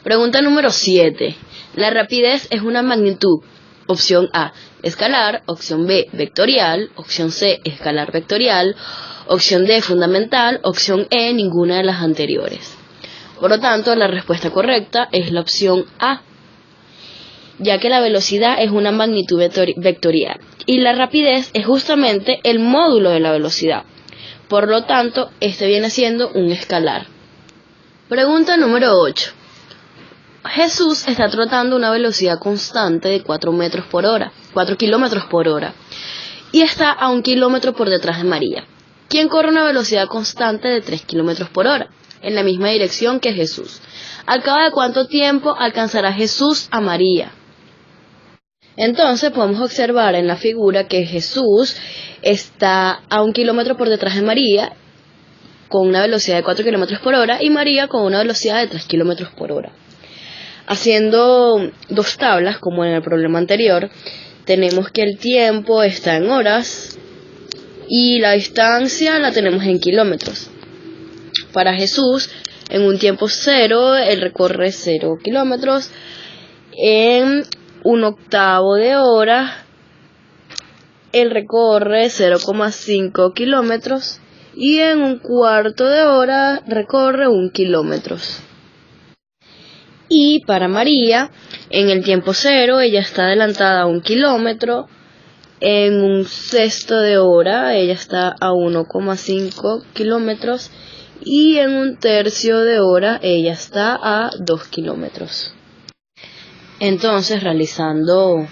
Pregunta número 7. La rapidez es una magnitud. Opción A, escalar. Opción B, vectorial. Opción C, escalar vectorial. Opción D, fundamental. Opción E, ninguna de las anteriores. Por lo tanto, la respuesta correcta es la opción A, ya que la velocidad es una magnitud vectorial y la rapidez es justamente el módulo de la velocidad. Por lo tanto, este viene siendo un escalar. Pregunta número 8. Jesús está trotando a una velocidad constante de 4 kilómetros por hora y está a 1 kilómetro por detrás de María, quien corre a una velocidad constante de 3 kilómetros por hora en la misma dirección que Jesús. ¿Al cabo de cuánto tiempo alcanzará Jesús a María? Entonces podemos observar en la figura que Jesús está a 1 kilómetro por detrás de María con una velocidad de 4 kilómetros por hora y María con una velocidad de 3 kilómetros por hora. Haciendo dos tablas, como en el problema anterior, tenemos que el tiempo está en horas y la distancia la tenemos en kilómetros. Para Jesús, en un tiempo 0, él recorre 0 kilómetros. En 1/8 de hora, él recorre 0,5 kilómetros. Y en 1/4 de hora, recorre 1 kilómetro. Y para María, en el tiempo 0, ella está adelantada a 1 kilómetro. En 1/6 de hora, ella está a 1,5 kilómetros. Y en 1/3 de hora, ella está a 2 kilómetros. Entonces, realizando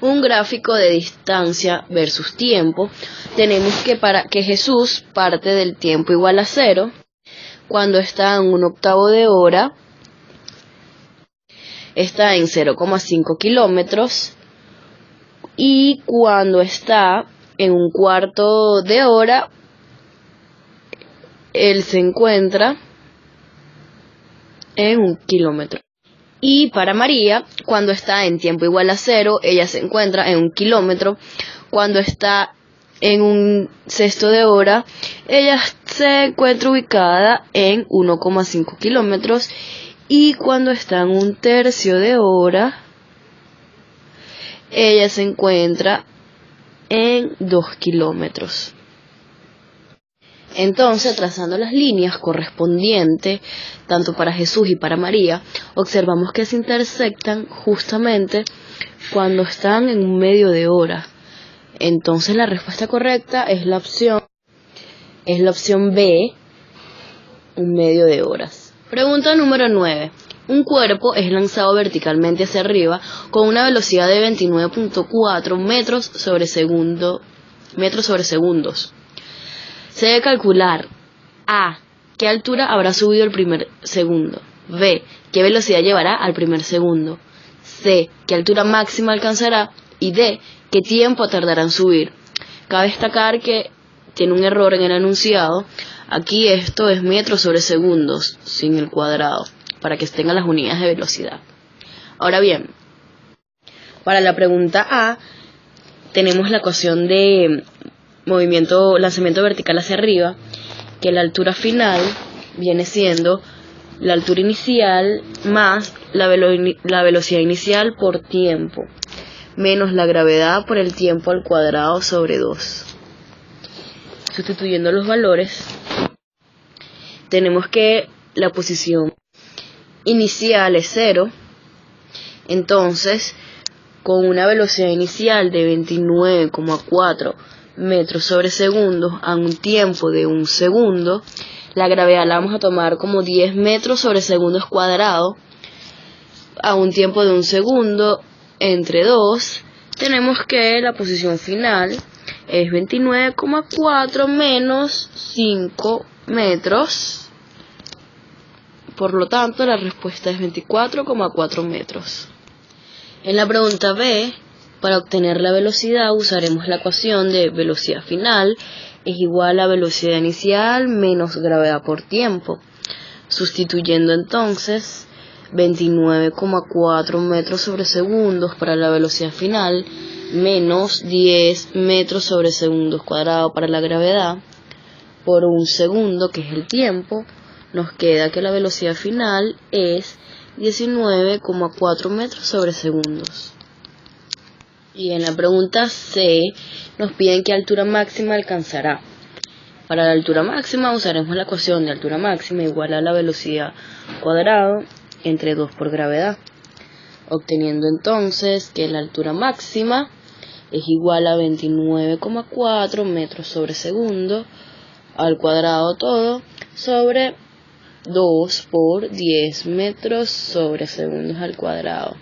un gráfico de distancia versus tiempo, tenemos que Jesús parte del tiempo igual a 0, cuando está en 1/8 de hora, está en 0,5 kilómetros, y cuando está en 1/4 de hora, él se encuentra en 1 kilómetro. Y para María, cuando está en tiempo igual a 0, ella se encuentra en 1 kilómetro. Cuando está en 1/6 de hora, ella se encuentra ubicada en 1,5 kilómetros. Y cuando está en 1/3 de hora, ella se encuentra en 2 kilómetros. Entonces, trazando las líneas correspondientes, tanto para Jesús y para María, observamos que se intersectan justamente cuando están en 1/2 de hora. Entonces, la respuesta correcta es la opción B, 1/2 de horas. Pregunta número 9. Un cuerpo es lanzado verticalmente hacia arriba con una velocidad de 29.4 metros sobre segundos. Se debe calcular A, qué altura habrá subido el primer segundo. B, qué velocidad llevará al primer segundo. C, qué altura máxima alcanzará. Y D, qué tiempo tardará en subir. Cabe destacar que tiene un error en el enunciado. Aquí esto es metros sobre segundos, sin el cuadrado, para que estén las unidades de velocidad. Ahora bien, para la pregunta A, tenemos la ecuación de lanzamiento vertical hacia arriba, que la altura final viene siendo la altura inicial más la velocidad inicial por tiempo, menos la gravedad por el tiempo al cuadrado sobre 2. Sustituyendo los valores, tenemos que la posición inicial es 0, entonces con una velocidad inicial de 29,4 metros sobre segundos a un tiempo de 1 segundo, la gravedad la vamos a tomar como 10 metros sobre segundos cuadrados a un tiempo de 1 segundo entre 2. Tenemos que la posición final es 29,4 menos 5 metros. Por lo tanto, la respuesta es 24,4 metros. En la pregunta B, para obtener la velocidad usaremos la ecuación de velocidad final es igual a velocidad inicial menos gravedad por tiempo, sustituyendo entonces 29,4 metros sobre segundos para la velocidad final menos 10 metros sobre segundos cuadrados para la gravedad por 1 segundo, que es el tiempo. Nos queda que la velocidad final es 19,4 metros sobre segundos. Y en la pregunta C nos piden qué altura máxima alcanzará. Para la altura máxima usaremos la ecuación de altura máxima igual a la velocidad cuadrado entre 2 por gravedad, obteniendo entonces que la altura máxima es igual a 29,4 metros sobre segundo al cuadrado todo sobre 2 por 10 metros sobre segundos al cuadrado.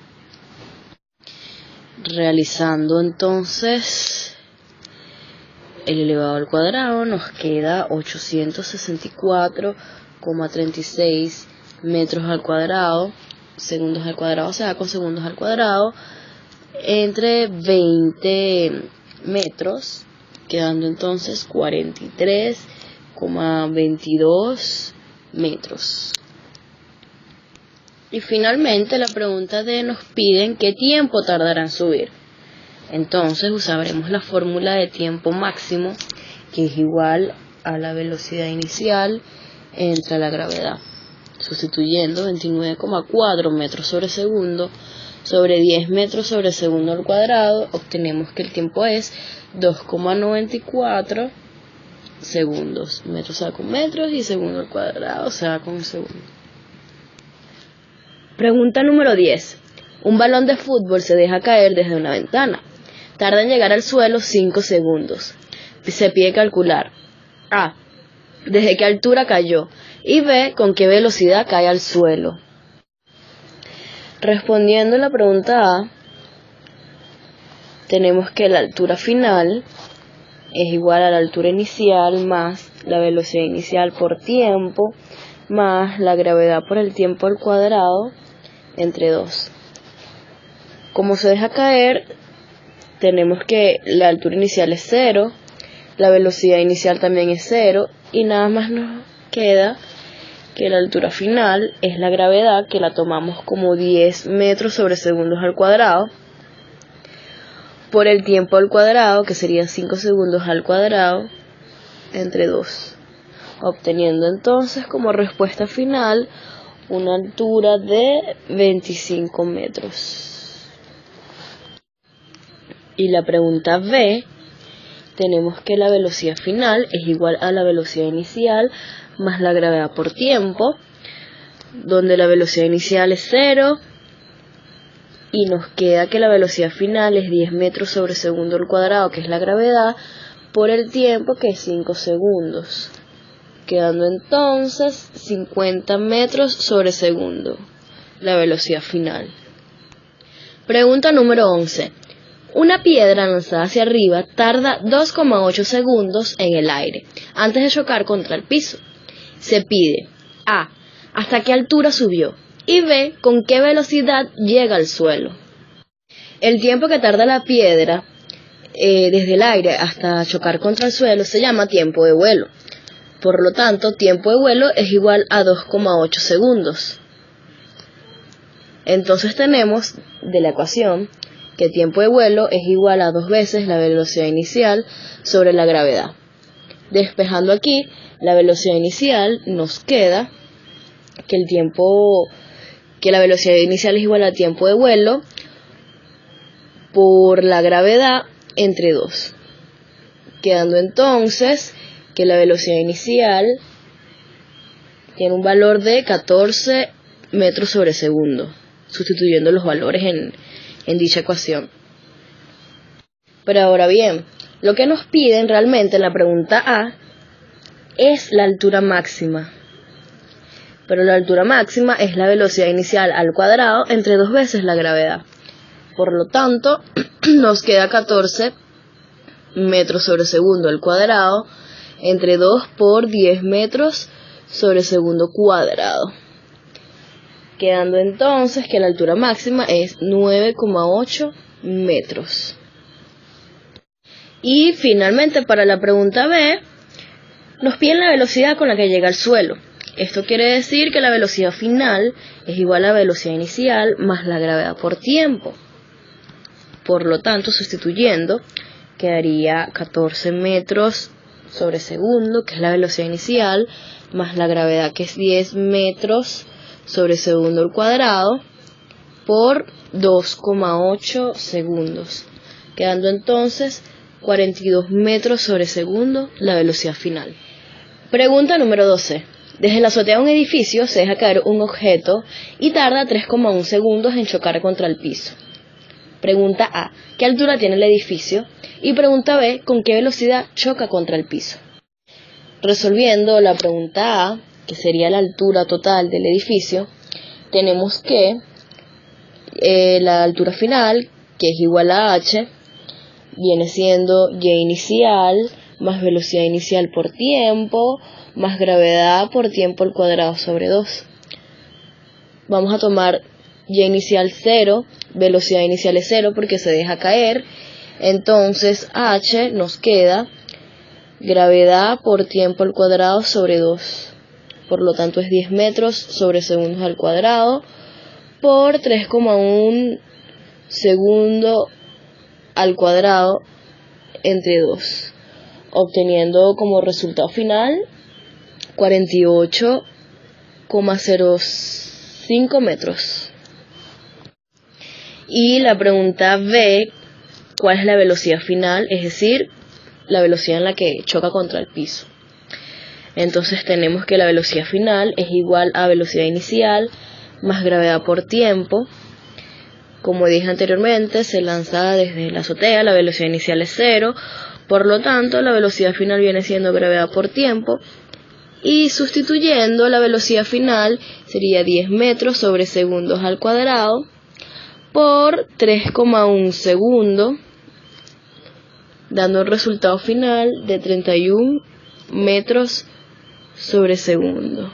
Realizando entonces el elevado al cuadrado nos queda 864,36 metros al cuadrado, segundos al cuadrado se da con segundos al cuadrado, entre 20 metros, quedando entonces 43,22 metros. Y finalmente la pregunta D nos piden qué tiempo tardará en subir. Entonces usaremos la fórmula de tiempo máximo, que es igual a la velocidad inicial entre la gravedad. Sustituyendo 29,4 metros sobre segundo sobre 10 metros sobre segundo al cuadrado, obtenemos que el tiempo es 2,94 segundos. Metros se da con metros y segundo al cuadrado se da con segundo. Pregunta número 10. Un balón de fútbol se deja caer desde una ventana. Tarda en llegar al suelo 5 segundos. Se pide calcular A. ¿Desde qué altura cayó? Y B. ¿Con qué velocidad cae al suelo? Respondiendo a la pregunta A, tenemos que la altura final es igual a la altura inicial más la velocidad inicial por tiempo más la gravedad por el tiempo al cuadrado entre 2. Como se deja caer, tenemos que la altura inicial es 0, la velocidad inicial también es 0 y nada más nos queda que la altura final es la gravedad, que la tomamos como 10 metros sobre segundos al cuadrado, por el tiempo al cuadrado, que sería 5 segundos al cuadrado, entre 2, obteniendo entonces como respuesta final una altura de 25 metros. Y la pregunta B, tenemos que la velocidad final es igual a la velocidad inicial más la gravedad por tiempo, donde la velocidad inicial es 0 y nos queda que la velocidad final es 10 metros sobre segundo al cuadrado, que es la gravedad, por el tiempo, que es 5 segundos, quedando entonces 50 metros sobre segundo, la velocidad final. Pregunta número 11. Una piedra lanzada hacia arriba tarda 2,8 segundos en el aire antes de chocar contra el piso. Se pide A. ¿Hasta qué altura subió? Y B. ¿Con qué velocidad llega al suelo? El tiempo que tarda la piedra desde el aire hasta chocar contra el suelo se llama tiempo de vuelo. Por lo tanto, tiempo de vuelo es igual a 2,8 segundos. Entonces tenemos de la ecuación que tiempo de vuelo es igual a 2 veces la velocidad inicial sobre la gravedad. Despejando aquí la velocidad inicial, nos queda que la velocidad inicial es igual al tiempo de vuelo por la gravedad entre 2. Quedando entonces que la velocidad inicial tiene un valor de 14 metros sobre segundo, sustituyendo los valores en dicha ecuación. Pero ahora bien, lo que nos piden realmente en la pregunta A es la altura máxima. Pero la altura máxima es la velocidad inicial al cuadrado entre 2 veces la gravedad. Por lo tanto, nos queda 14 metros sobre segundo al cuadrado entre 2 por 10 metros sobre segundo cuadrado. Quedando entonces que la altura máxima es 9,8 metros. Y finalmente para la pregunta B, nos piden la velocidad con la que llega al suelo. Esto quiere decir que la velocidad final es igual a la velocidad inicial más la gravedad por tiempo. Por lo tanto, sustituyendo, quedaría 14 metros sobre segundo, que es la velocidad inicial, más la gravedad, que es 10 metros sobre segundo al cuadrado por 2,8 segundos, quedando entonces 42 metros sobre segundo la velocidad final. Pregunta número 12. Desde la azotea de un edificio se deja caer un objeto y tarda 3,1 segundos en chocar contra el piso. Pregunta A. ¿Qué altura tiene el edificio? Y pregunta B. ¿Con qué velocidad choca contra el piso? Resolviendo la pregunta A, que sería la altura total del edificio, tenemos que la altura final, que es igual a h, viene siendo y inicial más velocidad inicial por tiempo más gravedad por tiempo al cuadrado sobre 2. Vamos a tomar y inicial 0, velocidad inicial es 0 porque se deja caer, entonces h nos queda gravedad por tiempo al cuadrado sobre 2, por lo tanto es 10 metros sobre segundos al cuadrado por 3,1 segundo al cuadrado entre 2, obteniendo como resultado final 48,05 metros. Y la pregunta B, ¿cuál es la velocidad final? Es decir, la velocidad en la que choca contra el piso. Entonces tenemos que la velocidad final es igual a velocidad inicial más gravedad por tiempo. Como dije anteriormente, se lanza desde la azotea, la velocidad inicial es 0, por lo tanto la velocidad final viene siendo gravedad por tiempo, y sustituyendo la velocidad final sería 10 metros sobre segundos al cuadrado por 3,1 segundo, dando el resultado final de 31 metros sobre segundo.